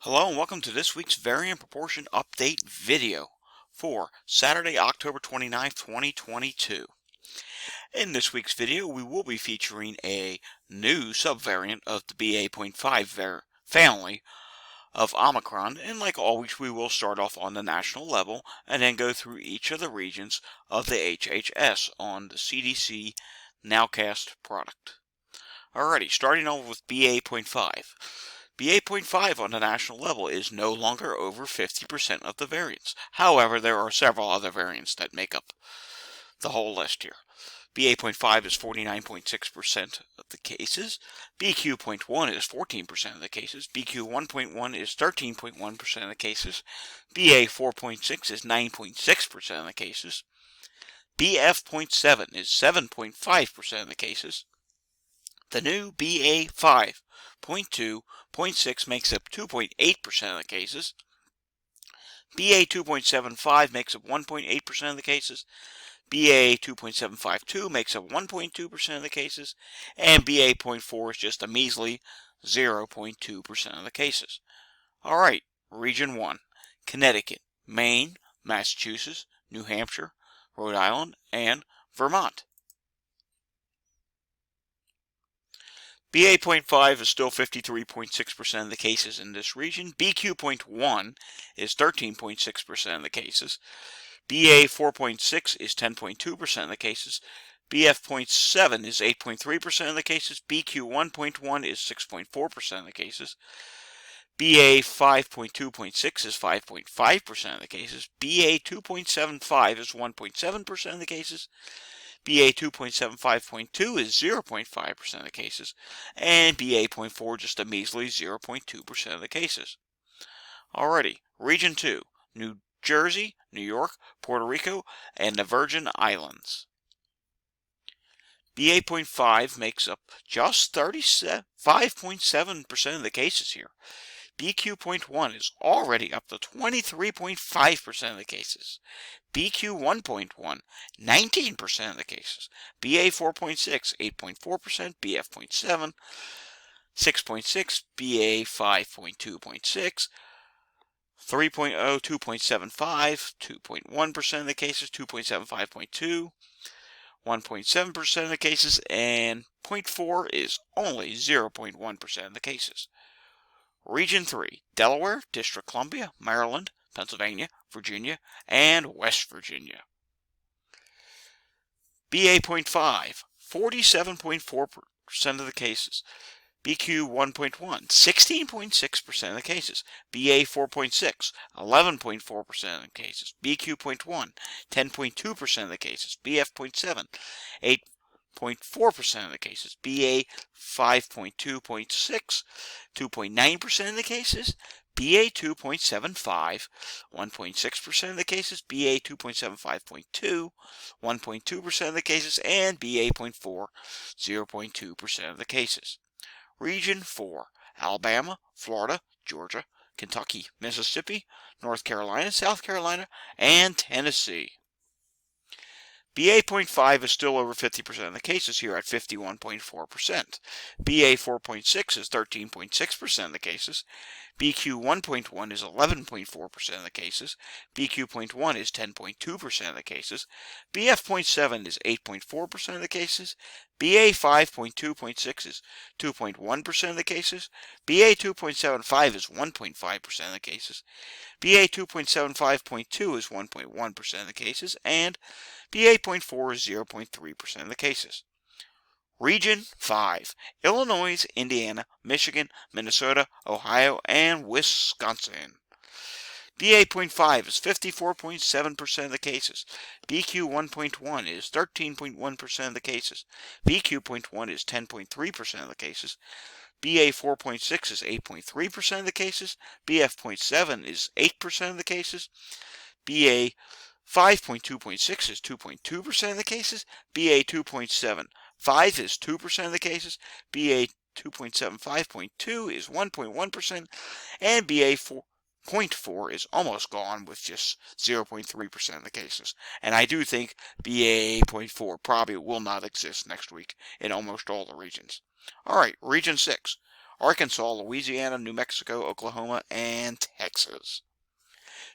Hello and welcome to this week's Variant Proportion Update video for Saturday, October 29th, 2022. In this week's video, we will be featuring a new subvariant of the BA.5 family of Omicron, and like always, we will start off on the national level and then go through each of the regions of the HHS on the CDC Nowcast product. Alrighty, starting off with BA.5. BA.5 on the national level is no longer over 50% of the variants. However, there are several other variants that make up the whole list here. BA.5 is 49.6% of the cases. BQ.1 is 14% of the cases. BQ.1.1 is 13.1% of the cases. BA.4.6 is 9.6% of the cases. BF.7 is 7.5% of the cases. The new BA.5.2.6 makes up 2.8% of the cases. BA.2.75 makes up 1.8% of the cases. BA.2.752 makes up 1.2% of the cases. And BA.4 is just a measly 0.2% of the cases. Alright, Region 1, Connecticut, Maine, Massachusetts, New Hampshire, Rhode Island, and Vermont. BA.5 is still 53.6% of the cases in this region. BQ.1 is 13.6% of the cases. BA.4.6 is 10.2% of the cases. BF.7 is 8.3% of the cases. BQ.1.1 is 6.4% of the cases. BA.5.2.6 is 5.5% of the cases. BA.2.75 is 1.7% of the cases. BA.2.75.2 is 0.5% of the cases, and BA.4 just a measly 0.2% of the cases. Alrighty, Region 2, New Jersey, New York, Puerto Rico, and the Virgin Islands. BA.5 makes up just 35.7% of the cases here. BQ.1 is already up to 23.5% of the cases. BQ.1.1, 19% of the cases. BA.4.6, 8.4%. BF.7, 6.6%. BA.5.2.6, 3.0, 2.75, 2.1% of the cases. 2.75.2, 1.7% of the cases. And 0.4 is only 0.1% of the cases. Region 3, Delaware, District of Columbia, Maryland, Pennsylvania, Virginia, and West Virginia. BA.5, 47.4% of the cases. BQ.1.1, 16.6% of the cases. BA.4.6, 11.4% of the cases. BQ.1, 10.2% of the cases. BF.7, 8.4% of the cases. BA.5.2.6, 2.9% of the cases. BA.2.75, 1.6% of the cases. BA.2.75.2, 1.2% of the cases. And BA.4, 0.2% of the cases. Region 4, Alabama, Florida, Georgia, Kentucky, Mississippi, North Carolina, South Carolina, and Tennessee. BA.5 is still over 50% of the cases here at 51.4%. BA.4.6 is 13.6% of the cases. BQ.1.1 is 11.4% of the cases. BQ.1 is 10.2% of the cases. BF.7 is 8.4% of the cases. BA.5.2.6 is 2.1% of the cases. BA.2.75 is 1.5% of the cases. BA.2.75.2 is 1.1% of the cases. And BA.4 is 0.3% of the cases. Region 5, Illinois, Indiana, Michigan, Minnesota, Ohio, and Wisconsin. BA.5 is 54.7% of the cases. BQ.1.1 is 13.1% of the cases. BQ.1 is 10.3% of the cases. BA.4.6 is 8.3% of the cases. BF.7 is 8% of the cases. BA.5.2.6 is 2.2% of the cases. BA.2.75 is 2% of the cases. BA.2.75.2 is 1.1%. And BA.4 is almost gone with just 0.3% of the cases. And I do think BA.4 probably will not exist next week in almost all the regions. Alright, Region 6. Arkansas, Louisiana, New Mexico, Oklahoma, and Texas.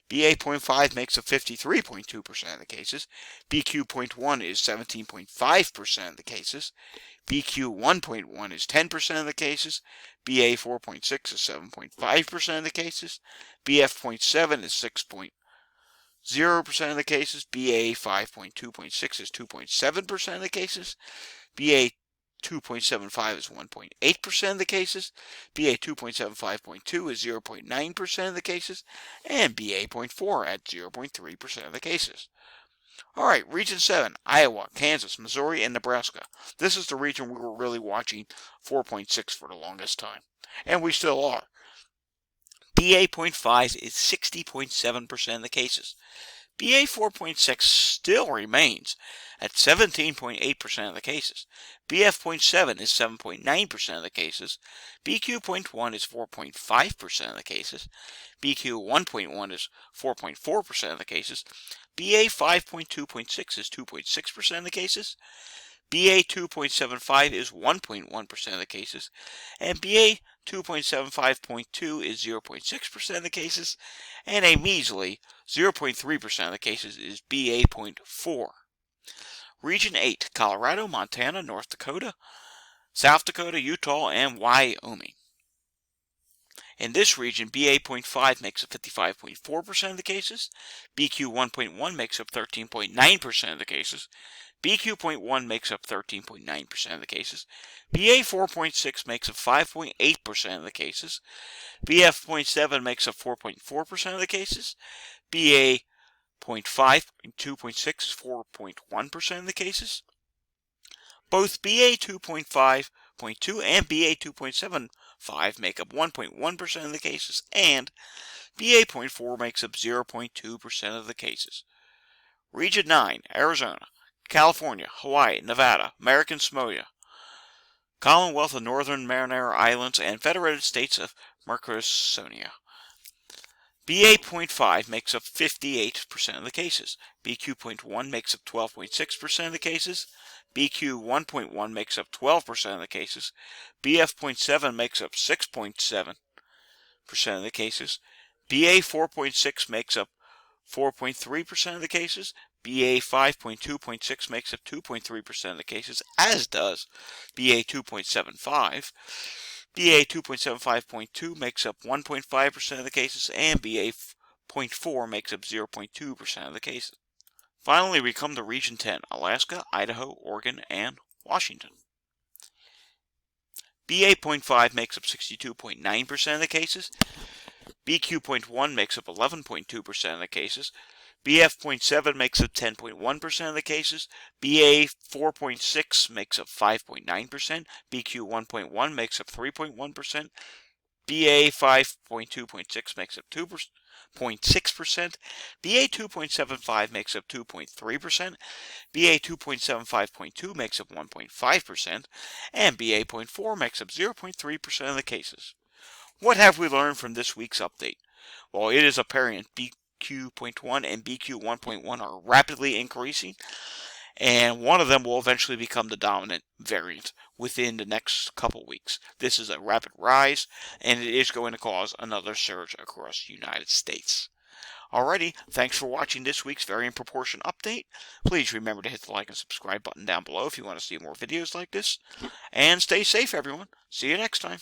BA.5 makes up 53.2% of the cases. BQ.1 is 17.5% of the cases. BQ.1.1 is 10% of the cases. BA4.6 is 7.5% of the cases. BF.7 is 6.0% of the cases. BA5.2.6 is 2.7% of the cases. BA 2.75 is 1.8% of the cases, BA 2.75.2 is 0.9% of the cases, and BA.4 at 0.3% of the cases. Alright, Region 7, Iowa, Kansas, Missouri, and Nebraska. This is the region we were really watching 4.6 for the longest time, and we still are. BA.5 is 60.7% of the cases. BA4.6 still remains at 17.8% of the cases. BF.7 is 7.9% of the cases. BQ.1 is 4.5% of the cases. BQ.1.1 is 4.4% of the cases. BA5.2.6 is 2.6% of the cases. BA2.75 is 1.1% of the cases, and BA2.75.2 is 0.6% of the cases, and a measly 0.3% of the cases is BA.4. Region 8, Colorado, Montana, North Dakota, South Dakota, Utah, and Wyoming. In this region, BA.5 makes up 55.4% of the cases, BQ.1.1 makes up 13.9% of the cases, BQ.1 makes up 13.9% of the cases, BA4.6 makes up 5.8% of the cases, BF.7 makes up 4.4% of the cases, BA.5.2.6 is 4.1% of the cases. Both BA2.5.2 and BA2.75 make up 1.1% of the cases, and BA.4 makes up 0.2% of the cases. Region 9, Arizona, California, Hawaii, Nevada, American Samoa, Commonwealth of Northern Mariana Islands, and Federated States of Micronesia. BA.5 makes up 58% of the cases. BQ.1 makes up 12.6% of the cases. BQ.1.1 makes up 12% of the cases. BF.7 makes up 6.7% of the cases. BA4.6 makes up 4.3% of the cases. BA5.2.6 makes up 2.3% of the cases, as does BA2.75. BA2.75.2 makes up 1.5% of the cases, and BA.4 makes up 0.2% of the cases. Finally, we come to Region 10, Alaska, Idaho, Oregon, and Washington. BA.5 makes up 62.9% of the cases. BQ.1 makes up 11.2% of the cases. BF.7 makes up 10.1% of the cases. BA4.6 makes up 5.9%. BQ.1.1 makes up 3.1%. BA5.2.6 makes up 2.6%. BA2.75 makes up 2.3%. BA2.75.2 makes up 1.5%. And BA.4 makes up 0.3% of the cases. What have we learned from this week's update? Well, it is apparent BQ.1 and BQ.1.1 are rapidly increasing, and one of them will eventually become the dominant variant within the next couple weeks. This is a rapid rise, and it is going to cause another surge across the United States. Alrighty, thanks for watching this week's Variant Proportion Update. Please remember to hit the like and subscribe button down below if you want to see more videos like this. And stay safe, everyone. See you next time.